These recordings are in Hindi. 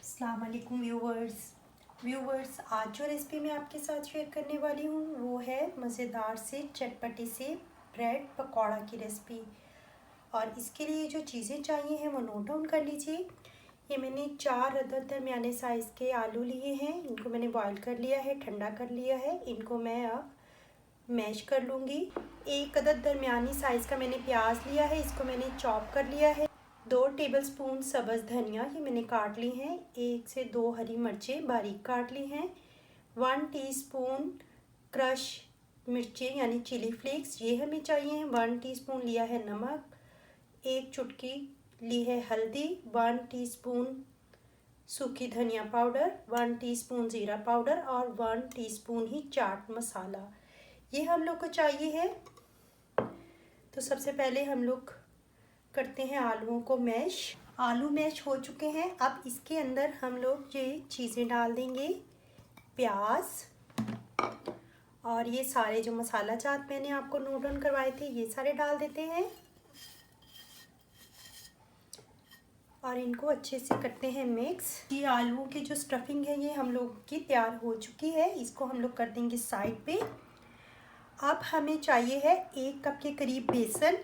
अस्सलाम वालेकुम व्यूवर्स आज जो रेसिपी मैं आपके साथ शेयर करने वाली हूँ वो है मज़ेदार से चटपटे से ब्रेड पकौड़ा की रेसिपी। और इसके लिए जो चीज़ें चाहिए हैं वो नोट डाउन कर लीजिए। ये मैंने 4 अदद दरमियाने साइज़ के आलू लिए हैं। इनको मैंने बॉईल कर लिया है, ठंडा कर लिया है। इनको मैं अब मैश कर लूँगी। 1 अदद दरमियानी साइज़ का मैंने प्याज लिया है, इसको मैंने चॉप कर लिया है। 2 टेबलस्पून सब्ज़ धनिया ये मैंने काट ली हैं। 1 से 2 हरी मिर्चें बारीक काट ली हैं। 1 टीस्पून क्रश मिर्चें यानी चिली फ्लेक्स ये हमें चाहिए। 1 टीस्पून लिया है नमक, 1 चुटकी ली है हल्दी, 1 टीस्पून सूखी धनिया पाउडर, 1 टीस्पून ज़ीरा पाउडर और 1 टीस्पून ही चाट मसाला ये हम लोग को चाहिए है। तो सबसे पहले हम लोग करते हैं आलूओं को मैश। आलू मैश हो चुके हैं। अब इसके अंदर हम लोग ये चीज़ें डाल देंगे, प्याज और ये सारे जो मसाला जात मैंने आपको नोट डाउन करवाए थे ये सारे डाल देते हैं और इनको अच्छे से करते हैं मिक्स। ये आलूओं की जो स्टफिंग है ये हम लोग की तैयार हो चुकी है। इसको हम लोग कर देंगे साइड पे। अब हमें चाहिए है 1 कप के करीब बेसन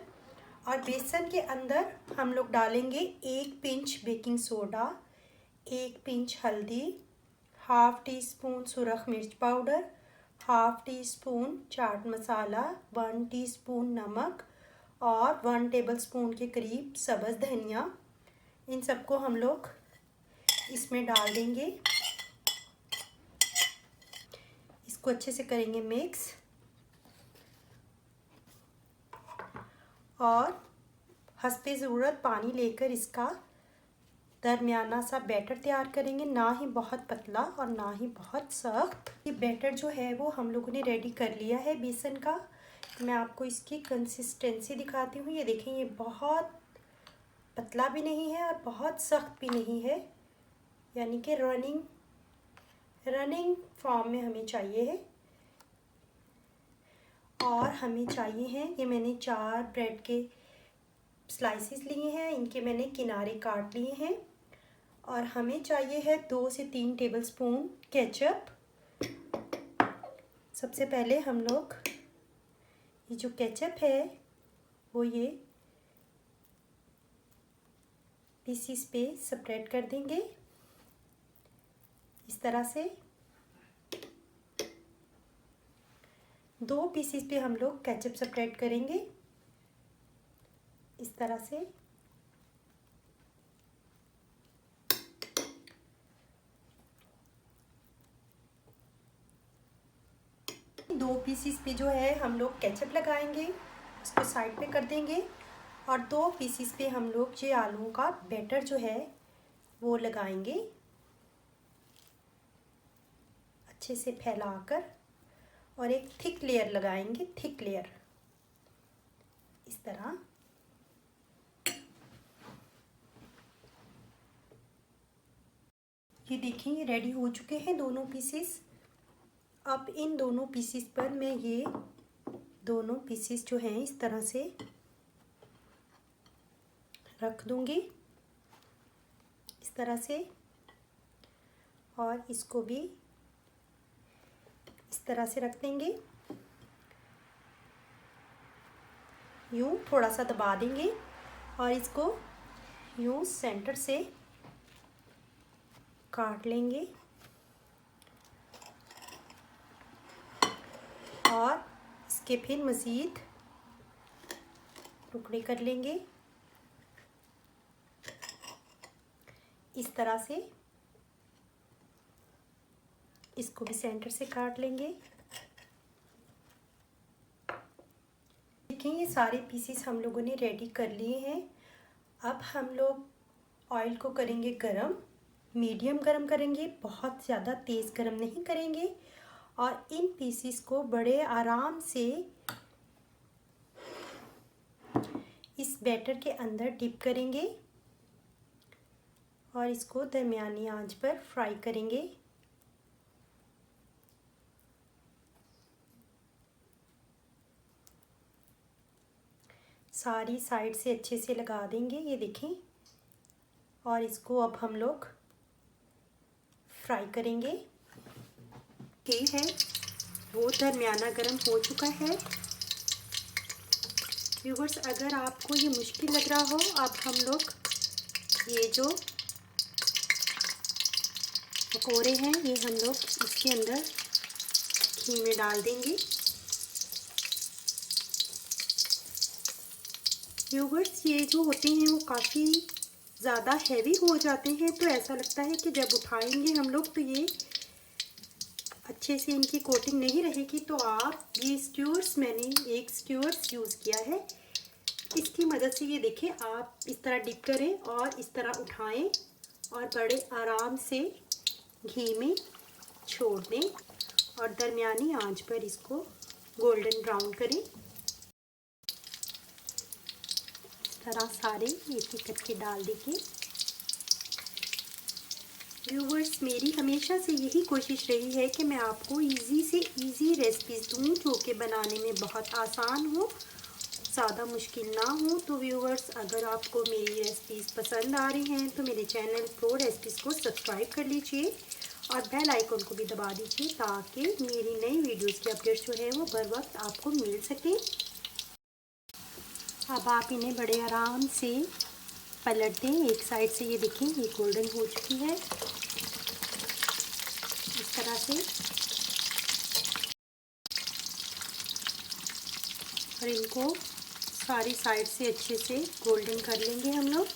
और बेसन के अंदर हम लोग डालेंगे 1 पिंच बेकिंग सोडा, 1 पिंच हल्दी, हाफ टी स्पून सुरख मिर्च powder, half tea spoon chaat masala, 1 teaspoon नमक और 1 टेबलस्पून के करीब सब्ज़ धनिया। इन सबको हम लोग इसमें डाल देंगे। इसको अच्छे से करेंगे मिक्स और हस्बे ज़रूरत पानी लेकर इसका दरमियाना सा बैटर तैयार करेंगे, ना ही बहुत पतला और ना ही बहुत सख्त। ये बैटर जो है वो हम लोगों ने रेडी कर लिया है बेसन का। मैं आपको इसकी कंसिस्टेंसी दिखाती हूँ। ये देखें, ये बहुत पतला भी नहीं है और बहुत सख्त भी नहीं है, यानी कि रनिंग फॉर्म में हमें चाहिए है। और हमें चाहिए हैं, ये मैंने 4 ब्रेड के स्लाइसेस लिए हैं, इनके मैंने किनारे काट लिए हैं। और हमें चाहिए है 2 से 3 टेबलस्पून केचप। सबसे पहले हम लोग ये जो केचप है वो ये पीसीस पे स्प्रेड कर देंगे इस तरह से। 2 पीसीस पे हम लोग केचप स्प्रेड करेंगे इस तरह से। दो पीसीस पे जो है हम लोग केचप लगाएंगे, इसको साइड पे कर देंगे। और 2 पीसीस पे हम लोग ये आलूओं का बैटर जो है वो लगाएंगे अच्छे से फैलाकर और एक थिक लेयर लगाएंगे, थिक लेयर इस तरह। ये देखिए, ये रेडी हो चुके हैं दोनों पीसेस। अब इन दोनों पीसेस पर मैं ये दोनों पीसेस जो हैं इस तरह से रख दूंगी इस तरह से, और इसको भी इस तरह से रख देंगे। यूं थोड़ा सा दबा देंगे और इसको यूं सेंटर से काट लेंगे और इसके फिर मज़ीद टुकड़े कर लेंगे इस तरह से। इसको भी सेंटर से काट लेंगे। देखिए, ये सारे पीसेस हम लोगों ने रेडी कर लिए हैं। अब हम लोग ऑयल को करेंगे गरम, मीडियम गरम करेंगे, बहुत ज़्यादा तेज़ गरम नहीं करेंगे। और इन पीसेस को बड़े आराम से इस बैटर के अंदर डिप करेंगे और इसको दरमियानी आंच पर फ्राई करेंगे। सारी साइड से अच्छे से लगा देंगे, ये देखें। और इसको अब हम लोग फ्राई करेंगे। ये है वो दरमियाना गर्म हो चुका है। व्यूअर्स, अगर आपको ये मुश्किल लग रहा हो, अब हम लोग ये जो पकौड़े हैं ये हम लोग इसके अंदर घी में डाल देंगे। व्यूअर्स, ये जो होते हैं वो काफ़ी ज़्यादा हैवी हो जाते हैं, तो ऐसा लगता है कि जब उठाएंगे हम लोग तो ये अच्छे से इनकी कोटिंग नहीं रहेगी। तो आप ये स्क्यूर्स, मैंने एक स्क्यूर्स यूज़ किया है, इसकी मदद से ये देखें आप इस तरह डिप करें और इस तरह उठाएं और बड़े आराम से घी में छोड़ दें और दरमियानी आंच पर इसको गोल्डन ब्राउन करें। इस तरह सारे एक एक करके डाल देंगे। व्यूवर्स, मेरी हमेशा से यही कोशिश रही है कि मैं आपको इजी से इजी रेसिपीज़ दूँ जो कि बनाने में बहुत आसान हो, ज़्यादा मुश्किल ना हो। तो व्यूवर्स, अगर आपको मेरी रेसिपीज़ पसंद आ रही हैं तो मेरे चैनल प्रो रेसिपीज़ को सब्सक्राइब कर लीजिए और बेल आइकन को भी दबा दीजिए ताकि मेरी नई वीडियोस की अपडेट्स जो है वो बर वक्त आपको मिल सके। अब आप इन्हें बड़े आराम से पलट दें। एक साइड से ये देखें ये गोल्डन हो चुकी है, इस तरह से, और इनको सारी साइड से अच्छे से गोल्डन कर लेंगे हम लोग।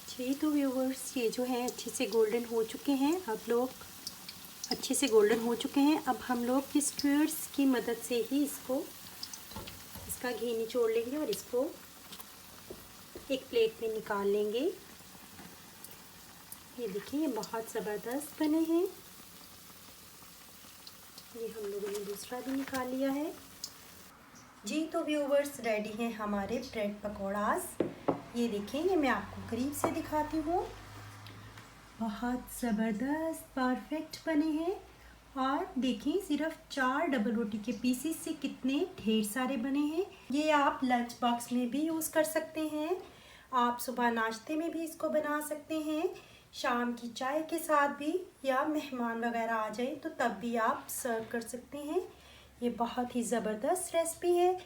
जी, तो व्यूवर्स, ये जो है अच्छे से गोल्डन हो चुके हैं। अब लोग अच्छे से गोल्डन हो चुके हैं। अब हम लोग इस स्क्यूर्स की मदद से ही इसका घी निचोड़ लेंगे और इसको एक प्लेट में निकाल लेंगे। ये देखिए ये बहुत ज़बरदस्त बने हैं। ये हम लोगों ने दूसरा भी निकाल लिया है। जी, तो व्यूवर्स, रेडी हैं हमारे ब्रेड पकौड़ास। ये देखें, ये मैं आपको करीब से दिखाती हूँ। बहुत ज़बरदस्त परफेक्ट बने हैं। और देखें सिर्फ 4 डबल रोटी के पीसेस से कितने ढेर सारे बने हैं। ये आप लंच बॉक्स में भी यूज़ कर सकते हैं, आप सुबह नाश्ते में भी इसको बना सकते हैं, शाम की चाय के साथ भी, या मेहमान वगैरह आ जाए तो तब भी आप सर्व कर सकते हैं। ये बहुत ही ज़बरदस्त रेसिपी है।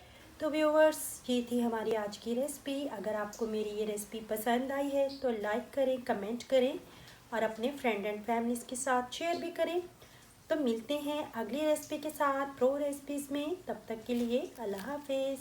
तो व्यूवर्स, ये थी हमारी आज की रेसिपी। अगर आपको मेरी ये रेसिपी पसंद आई है तो लाइक करें, कमेंट करें और अपने फ्रेंड एंड फैमिलीज़ के साथ शेयर भी करें। तो मिलते हैं अगली रेसिपी के साथ प्रो रेसिपीज़ में। तब तक के लिए अल्लाह हाफिज़।